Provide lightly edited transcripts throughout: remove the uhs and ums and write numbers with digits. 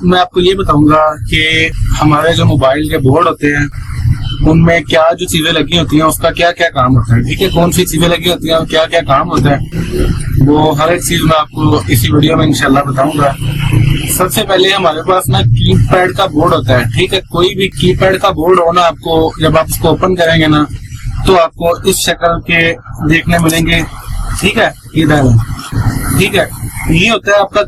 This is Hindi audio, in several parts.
मैं आपको ये बताऊंगा कि हमारे जो मोबाइल के बोर्ड होते हैं उनमें क्या जो चीजें लगी होती हैं उसका क्या क्या काम होता है। ठीक है, कौन सी चीजें लगी होती हैं और क्या क्या काम होता है, वो हर एक चीज मैं आपको इसी वीडियो में इंशाल्लाह बताऊंगा। सबसे पहले हमारे पास ना कीपैड का बोर्ड होता है। ठीक है, कोई भी कीपैड का बोर्ड हो ना, आपको जब आप उसको ओपन करेंगे ना तो आपको इस शक्ल के देखने मिलेंगे। ठीक है, इधर ठीक है, ये होता है आपका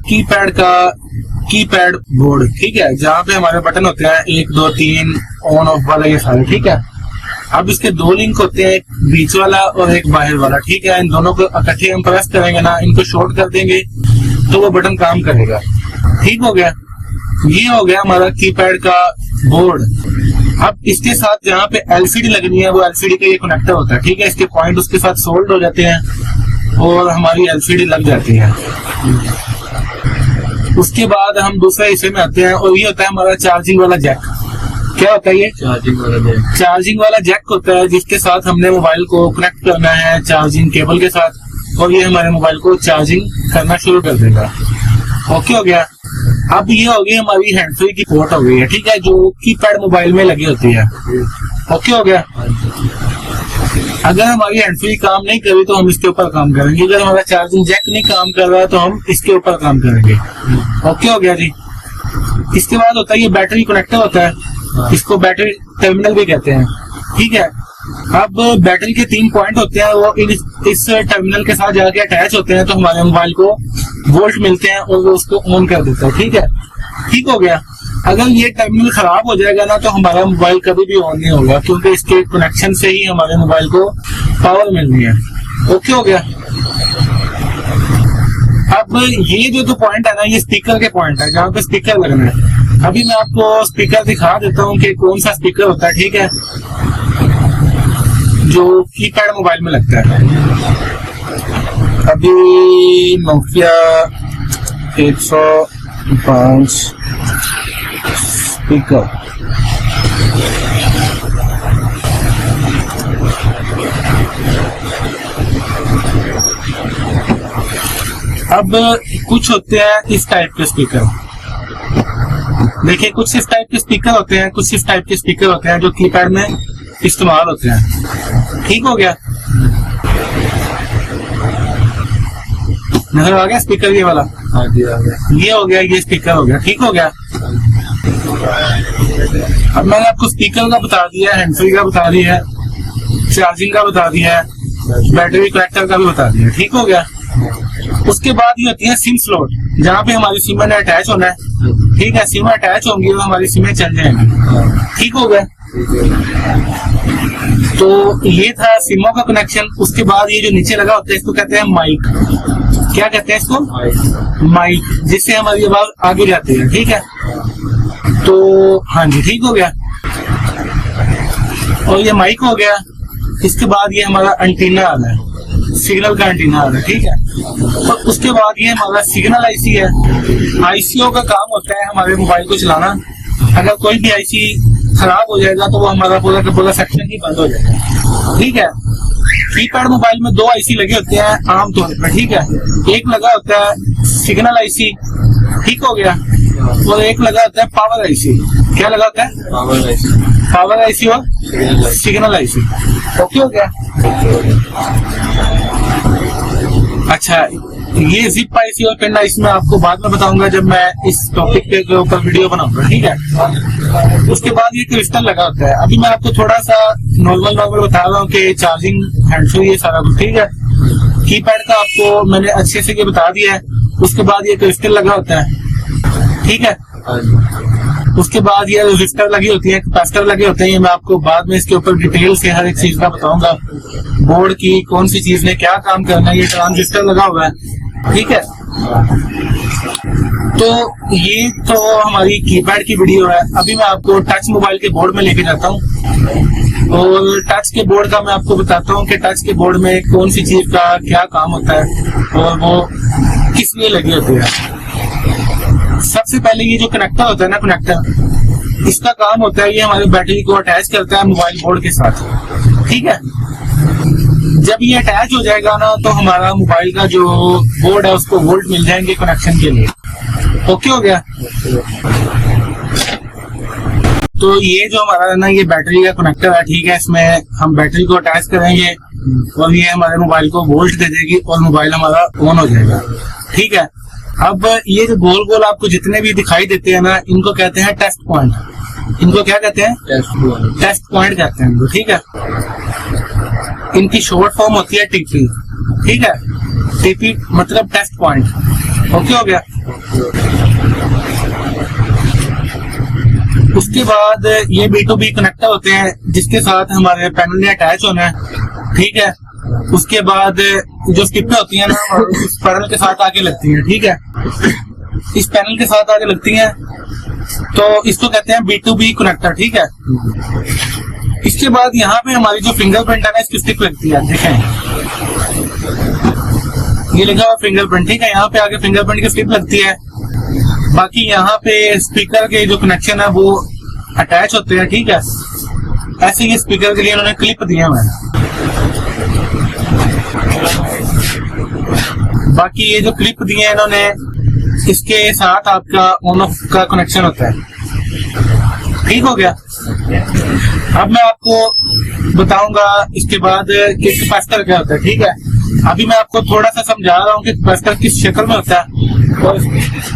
कीपैड बोर्ड। ठीक है, जहाँ पे हमारे बटन होते हैं 1 2 3 ऑन ऑफ वाला, ये सारे। ठीक है, अब इसके 2 लिंक होते हैं, एक बीच वाला और एक बाहर वाला। ठीक है, इन दोनों को इकट्ठे हम प्रेस करेंगे ना, इनको शॉर्ट कर देंगे तो वो बटन काम करेगा। ठीक हो गया, ये हो गया हमारा कीपैड का बोर्ड। अब इसके साथ जहाँ पे एलसीडी लगनी है वो एलसीडी का ये कनेक्टर होता है। ठीक है, इसके पॉइंट उसके साथ सोल्ड हो जाते हैं और हमारी एलसीडी लग जाती है। उसके बाद हम दूसरे हिस्से में आते हैं और ये होता है हमारा चार्जिंग वाला जैक। क्या होता है ये? चार्जिंग वाला जैक होता है जिसके साथ हमने मोबाइल को कनेक्ट करना है चार्जिंग केबल के साथ और ये हमारे मोबाइल को चार्जिंग करना शुरू कर देगा। ओके हो गया। अब ये हो गई हमारी हैंड फ्री की पोर्ट हो गई है। ठीक है, जो कीपैड मोबाइल में लगी होती है। ओके हो गया। अगर हमारी हैंड फ्री काम नहीं करी तो हम इसके ऊपर काम करेंगे, अगर हमारा चार्जिंग जैक नहीं काम कर रहा है तो हम इसके ऊपर काम करेंगे। ओके हो गया जी। इसके बाद होता है ये बैटरी कनेक्टर होता है, इसको बैटरी टर्मिनल भी कहते हैं। ठीक है, अब बैटरी के 3 पॉइंट होते हैं, वो इस टर्मिनल के साथ जाके अटैच होते हैं तो हमारे मोबाइल को वोल्ट मिलते हैं और वो उसको ऑन कर देता है। ठीक है, ठीक हो गया। अगर ये टर्मिनल खराब हो जाएगा ना तो हमारा मोबाइल कभी भी ऑन नहीं होगा, क्योंकि इसके कनेक्शन से ही हमारे मोबाइल को पावर मिलनी है। ओके हो गया। अब ये जो पॉइंट है ना, ये स्पीकर के पॉइंट है जहाँ पे स्पीकर लगना है। अभी मैं आपको स्पीकर दिखा देता हूँ कि कौन सा स्पीकर होता है। ठीक है, जो कीपैड मोबाइल में लगता है। अभी नोकिया 105 स्पीकर, अब कुछ होते हैं इस टाइप के स्पीकर। देखिए, कुछ इस टाइप के स्पीकर होते हैं, कुछ इस टाइप के स्पीकर होते हैं जो कीपैड में इस्तेमाल होते हैं। ठीक हो गया, नजर आ गया स्पीकर ये वाला? हाँ जी, आ गया। ये हो गया, ये स्पीकर हो गया। ठीक हो गया। अब मैंने आपको स्पीकर का बता दिया, हैंड फ्री का बता दिया है, चार्जिंग का बता दिया है, बैटरी कनेक्टर का भी बता दिया। ठीक हो गया। उसके बाद ये होती है सिम स्लॉट, जहाँ पे हमारी सिम ने अटैच होना है। ठीक है, सिम अटैच होंगी तो हमारी सिमें चल जाएंगी। ठीक हो गया। तो ये था सिमों का कनेक्शन। उसके बाद ये जो नीचे लगा होता है इसको कहते हैं माइक। क्या कहते हैं इसको? माइक, जिससे हमारी आवाज आगे जाती है। ठीक है, तो हाँ जी, ठीक हो गया। और ये माइक हो गया। इसके बाद ये हमारा एंटीना आ रहा है, सिग्नल का एंटीना आ रहा है। ठीक है, और उसके बाद ये हमारा सिग्नल आईसी है। आईसीओ का काम होता है हमारे मोबाइल को चलाना। अगर कोई भी आईसी खराब हो जाएगा तो वो हमारा पूरा का पूरा सेक्शन ही बंद हो जाएगा। ठीक है, कीपैड मोबाइल में 2 आईसी लगे होते हैं आमतौर पर। ठीक है, एक लगा होता है सिग्नल आईसी। ठीक हो गया। और एक लगा होता है पावर आईसी। क्या लगा होता है? पावर आईसी और सिग्नल आईसी। ओके हो गया। अच्छा, ये जिप आईसी और पेन आईसी मैं आपको बाद में बताऊंगा जब मैं इस टॉपिक के ऊपर वीडियो बनाऊंगा। ठीक है, उसके बाद ये क्रिस्टल लगा होता है। अभी मैं आपको थोड़ा सा नॉर्मल बता रहा हूँ कि चार्जिंग, हैंड फ्री, ये सारा कुछ। ठीक है, कीपैड का आपको मैंने अच्छे से ये बता दिया है। उसके बाद ये क्रिस्टल लगा होता है। ठीक है, उसके बाद ये रजिस्टर लगी होती है, कैपेसिटर लगे होते हैं। ये मैं आपको बाद में इसके ऊपर डिटेल से हर एक चीज का बताऊंगा, बोर्ड की कौन सी चीज ने क्या काम करना है। ये ट्रांजिस्टर लगा हुआ है। ठीक है, तो ये तो हमारी कीपैड की वीडियो है। अभी मैं आपको टच मोबाइल के बोर्ड में लेके जाता हूँ और टच के बोर्ड का मैं आपको बताता हूँ कि टच के बोर्ड में कौन सी चीज का क्या काम होता है और वो किस लिए लगी होती है। सबसे पहले ये जो कनेक्टर होता है ना, कनेक्टर, इसका काम होता है ये हमारी बैटरी को अटैच करता है मोबाइल बोर्ड के साथ। ठीक है, जब ये अटैच हो जाएगा ना तो हमारा मोबाइल का जो बोर्ड है उसको वोल्ट मिल जाएंगे कनेक्शन के लिए। ओके हो गया। तो ये जो हमारा है ना, ये बैटरी का कनेक्टर है, ठीक है। इसमें हम बैटरी को अटैच करेंगे और ये हमारे मोबाइल को वोल्ट दे देगी और मोबाइल हमारा ऑन हो जाएगा, ठीक है। अब ये जो गोल गोल आपको जितने भी दिखाई देते हैं ना, इनको कहते हैं टेस्ट पॉइंट। इनको क्या कहते हैं? टेस्ट पॉइंट कहते हैं इनको, ठीक है। इनकी शॉर्ट फॉर्म होती है टीपी, ठीक है। टीपी मतलब टेस्ट पॉइंट। ओके हो गया। उसके बाद ये B2B कनेक्टर होते हैं जिसके साथ हमारे पैनल में अटैच होना है, ठीक है। उसके बाद जो स्टिपें होती हैं ना, इस पैनल के साथ आके लगती हैं, ठीक है। इस पैनल के साथ आके लगती हैं, तो इसको कहते हैं B2B कनेक्टर, ठीक है। इसके बाद यहाँ पे हमारी जो फिंगरप्रिंट है ना, इसकी स्टिक लगती है, देखें ये लिखा हुआ फिंगरप्रिंट, ठीक है। यहाँ पे आगे फिंगरप्रिंट की स्टिक लगती है। बाकी यहाँ पे स्पीकर के जो कनेक्शन है वो अटैच होते हैं, ठीक है। ऐसे ही स्पीकर के लिए उन्होंने क्लिप दिया हुआ है। बाकी ये जो क्लिप दिए हैं इन्होंने, इसके साथ आपका ऑन ऑफ का कनेक्शन होता है, ठीक हो गया। अब मैं आपको बताऊंगा इसके बाद कि कैपेसिटर क्या होता है, ठीक है। अभी मैं आपको थोड़ा सा समझा रहा हूँ कि कैपेसिटर किस शक्ल में होता है और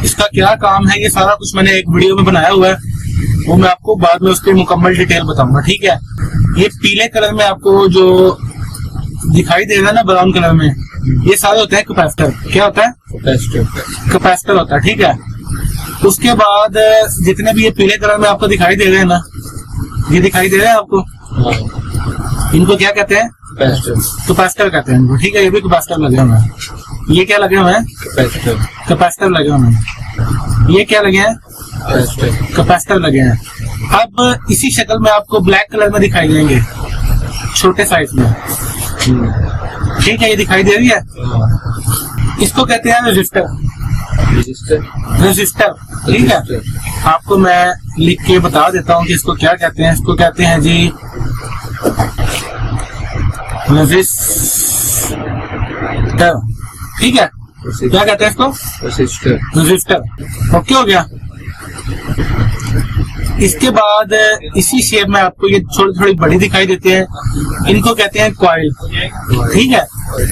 इसका क्या काम है। ये सारा कुछ मैंने एक वीडियो में बनाया हुआ है, वो मैं आपको बाद में उसकी मुकम्मल डिटेल बताऊंगा, ठीक है। ये पीले कलर में आपको जो दिखाई देगा ना, ब्राउन कलर में, ये सारे होते हैं कैपेसिटर। क्या होता है? कैपेसिटर होता है, ठीक है। उसके बाद जितने भी ये पीले कलर में आपको दिखाई दे रहे हैं ना, ये दिखाई दे रहे हैं आपको, इनको क्या कहते हैं? कैपेसिटर कहते हैं इनको, ठीक है। ये भी कैपेसिटर लगे हुए हैं। ये क्या लगे हुए हैं? कैपेसिटर लगे हुए हैं। ये क्या लगे हैं? कैपेसिटर लगे हैं। अब इसी शक्ल में आपको ब्लैक कलर में दिखाई देंगे, छोटे साइज में, ठीक है। ये दिखाई दे रही है, इसको कहते हैं रेजिस्टर, ठीक है। आपको मैं लिख के बता देता हूँ कि इसको क्या कहते हैं। इसको कहते हैं जी रेजिस्टर, ठीक है। क्या कहते हैं इसको? रेजिस्टर। ओके हो गया। इसके बाद इसी शेप में आपको ये थोड़ी थोड़ी बड़ी दिखाई देते हैं, इनको कहते हैं कॉइल, ठीक है।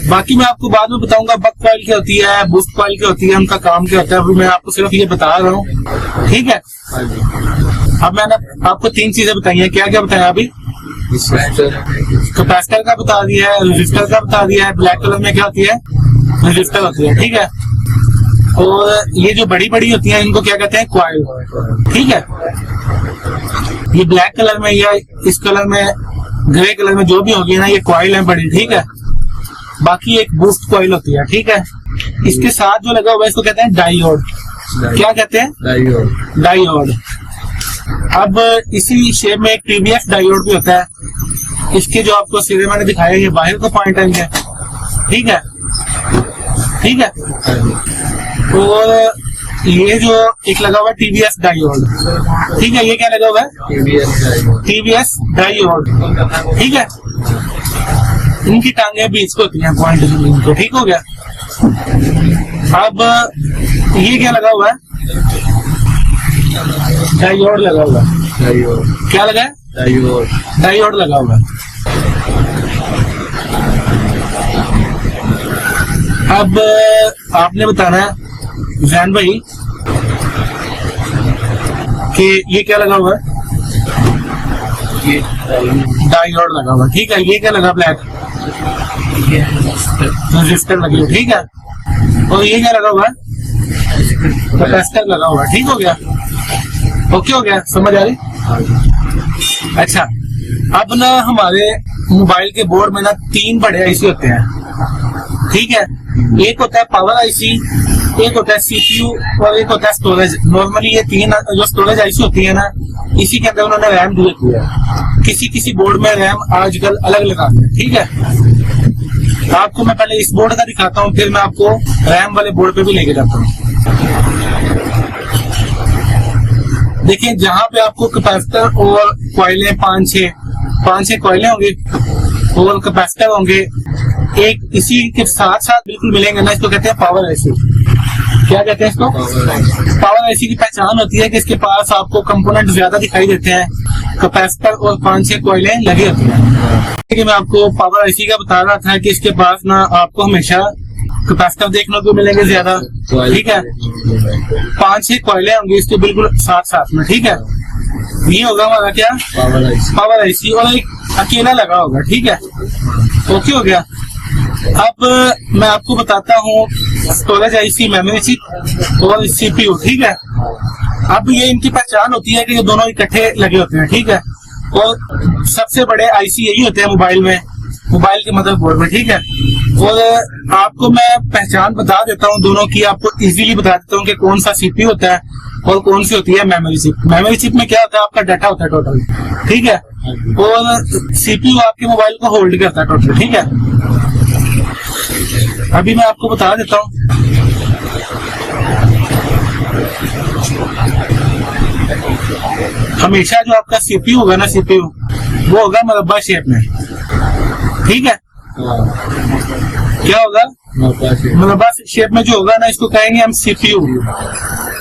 बाकी मैं आपको बाद में बताऊंगा बक कॉइल क्या होती है, बूस्ट कॉइल क्या होती है, उनका काम क्या होता है। अभी मैं आपको सिर्फ ये बता रहा हूँ, ठीक है। अब मैंने आपको 3 चीजें बताई हैं। क्या क्या बताया अभी? कैपेसिटर का बता दिया है, रेजिस्टर का बता दिया है। ब्लैक कलर में क्या होती है? रेजिस्टर होती है, ठीक है। और ये जो बड़ी बड़ी होती हैं इनको क्या कहते हैं? कॉइल, ठीक है। ये ब्लैक कलर में या इस कलर में, ग्रे कलर में जो भी होगी ना, ये कॉइल है बड़ी, ठीक है। बाकी एक बूस्ट कॉइल होती है, ठीक है। इसके साथ जो लगा हुआ है इसको कहते हैं डायोड। क्या कहते हैं? डायोड। अब इसी शेप में एक TBS डायोड भी होता है। इसके जो आपको सिरे मैंने दिखाया, ये बाहर का पॉइंट है, ठीक है, ठीक है। और ये जो एक लगा हुआ है TBS डायोड, ठीक है। ये क्या लगा हुआ है? TBS डायोड, ठीक है। इनकी टांगे बीच को होती हैं, पॉइंट को, ठीक हो गया। अब ये क्या लगा हुआ है? डायोड लगा हुआ है। क्या लगा है? डायोड लगा हुआ है। अब आपने बताना है जैन भाई कि ये क्या लगा हुआ है? डायोड लगा हुआ है, ठीक है। ये क्या लगा? ब्लैक रेजिस्टर लगी हुई, ठीक है। और ये क्या लगा हुआ है? कैपेसिटर लगा हुआ है, ठीक हो गया। ओके हो गया, समझ आ रही? अच्छा, अब ना हमारे मोबाइल के बोर्ड में ना 3 बड़े आईसी होते हैं, ठीक है। एक होता है पावर आईसी, एक होता है CPU और एक होता है स्टोरेज। नॉर्मली ये 3 जो स्टोरेज आईसी होती है ना, इसी के अंदर उन्होंने रैम दिए हुए है। किसी किसी बोर्ड में रैम आजकल अलग लगाते हैं, ठीक है। आपको मैं पहले इस बोर्ड का दिखाता हूँ, फिर मैं आपको रैम वाले बोर्ड पे भी लेके जाता हूँ। देखिए, जहाँ पे आपको कैपेसिटर और कॉइलें 5-6 कॉइलें होंगी और कैपेसिटर होंगे, एक इसी के साथ साथ बिल्कुल मिलेंगे ना, इसको कहते हैं पावर आईसी। क्या कहते हैं इसको? पावर आईसी की पहचान होती है कि इसके पास आपको कंपोनेंट ज्यादा दिखाई देते हैं, कैपेसिटर और 5-6 कॉइलें लगी होती हैं। कि मैं आपको पावर आईसी का बता रहा था कि इसके पास ना आपको हमेशा कैपेसिटर देखने को मिलेंगे ज्यादा, ठीक है, 5-6 कॉइलें होंगी इसके बिल्कुल साथ साथ में, ठीक है। ये होगा हमारा क्या? पावर आईसी, और एक अकेला लगा होगा, ठीक है। ओके हो गया। अब मैं आपको बताता हूँ स्टोरेज आईसी, मेमोरी चिप और सीपीयू, ठीक है। अब ये इनकी पहचान होती है कि ये दोनों इकट्ठे लगे होते हैं, ठीक है। और सबसे बड़े आईसी यही होते हैं मोबाइल में, मोबाइल के मदरबोर्ड में, ठीक है। और आपको मैं पहचान बता देता हूँ दोनों की, आपको इजीली बता देता हूँ कि कौन सा सीपीयू होता है और कौन सी होती है मेमोरी चिप। मेमोरी चिप में क्या होता है? आपका डाटा होता है टोटल, ठीक है। और सीपीयू आपके मोबाइल को होल्ड करता है टोटल, ठीक है। अभी मैं आपको बता देता हूँ। हमेशा जो आपका सीपीयू होगा ना, सीपीयू वो होगा मुरब्बा शेप में, ठीक है। क्या होगा? मुरब्बा शेप में जो होगा ना, इसको कहेंगे हम सीपीयू,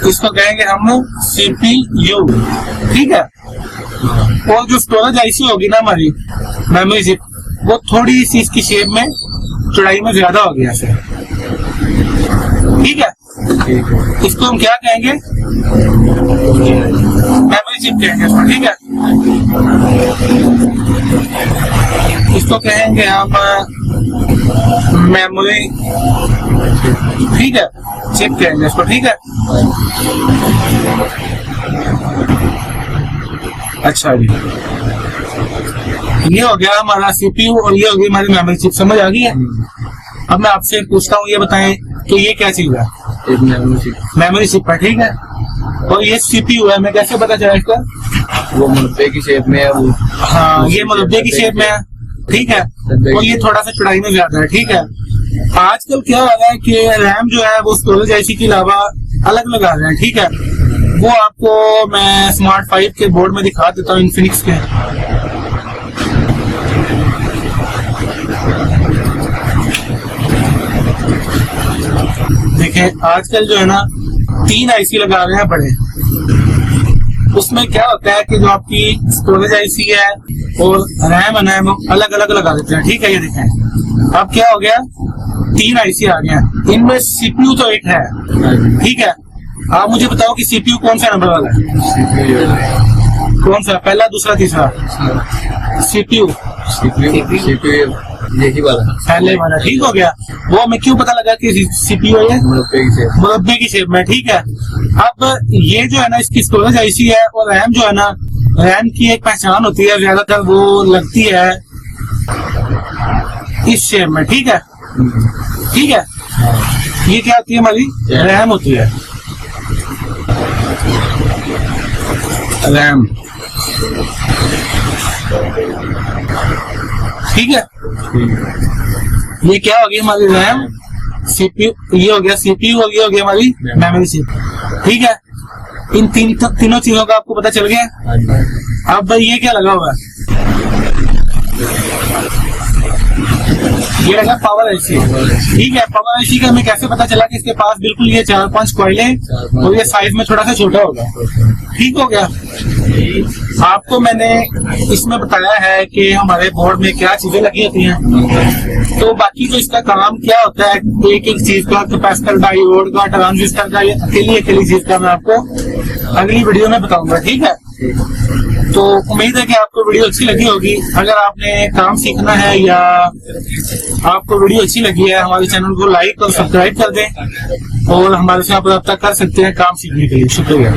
इसको कहेंगे हम सीपीयू, ठीक है। और जो स्टोरेज आईसी होगी ना हमारी मेमोरी चिप, वो थोड़ी सी इसकी शेप में, चौड़ाई में ज्यादा होगी ऐसे, ठीक है। इसको हम क्या कहेंगे? मेमोरी चिप कहेंगे इसको, ठीक है। इसको कहेंगे हम मेमोरी, ठीक है, चिप कहेंगे इसको, ठीक है। अच्छा जी, ये हो गया हमारा सीपीयू और ये हो गई हमारी मेमोरी चिप, समझ आ गई है। अब मैं आपसे पूछता हूँ, ये बताएं कि ये क्या चीज है? मेमोरी चिप है, ठीक है। और ये सीपीयू है, मैं कैसे पता चला इसका? वो मुरब्बे की शेप में है वो। हाँ, ये मुरब्बे की शेप में है, ठीक है। और ये थोड़ा सा चौड़ाई में ज्यादा है, ठीक है। आजकल क्या हो रहा है कि रैम जो है वो स्टोरेज आईसी के अलावा अलग लगा रहे हैं, ठीक है। वो आपको मैं स्मार्ट 5 के बोर्ड में दिखा देता हूँ, इन्फिनिक्स के। देखें, आजकल जो है ना 3 आईसी लगा रहे हैं बड़े। उसमें क्या होता है कि जो आपकी स्टोरेज आईसी है और रैम है वो अलग अलग लगा देते हैं, ठीक है। ये देखें, अब क्या हो गया, 3 आईसी आ गया, इनमें सीपीयू तो एक है, ठीक है। आप मुझे बताओ कि सीपीयू कौन सा नंबर वाला है? कौन सा? पहला, दूसरा, तीसरा? सीपीयू यही वाला, पहले वाला, ठीक हो गया। वो हमें क्यों पता लगा कि सीपीयू है? मुरब्बे की शेप में, ठीक है। अब ये जो है ना, इसकी स्टोरेज आईसी है और रैम जो है ना, रैम की एक पहचान होती है, ज्यादातर वो लगती है इस शेप में, ठीक है, ठीक है। ये क्या होती है? हमारी रैम होती है, रैम, ठीक है। ये क्या होगी? हमारी रैम, सीपीयू, ये हो गया सीपीयू और ये हो गया हमारी मेमोरी चिप, ठीक है। इन तीनों चीजों का आपको पता चल गया। अब ये क्या लगा हुआ है? ये लगा पावर आईसी, ठीक है। पावर आईसी का हमें कैसे पता चला कि इसके पास बिल्कुल ये 4-5 कॉइलें और ये साइज में थोड़ा सा छोटा होगा, ठीक हो गया। आपको मैंने इसमें बताया है कि हमारे बोर्ड में क्या चीजें लगी होती हैं। तो बाकी जो इसका काम क्या होता है, एक एक चीज का, कैपेसिटर, डायोड का, ट्रांजिस्टर का, ये अकेली चीज का मैं आपको अगली वीडियो में बताऊंगा, ठीक है। तो उम्मीद है कि आपको वीडियो अच्छी लगी होगी। अगर आपने काम सीखना है या आपको वीडियो अच्छी लगी है, हमारे चैनल को लाइक और सब्सक्राइब कर दें और हमारे साथ रब्ता कर सकते हैं काम सीखने के लिए। शुक्रिया।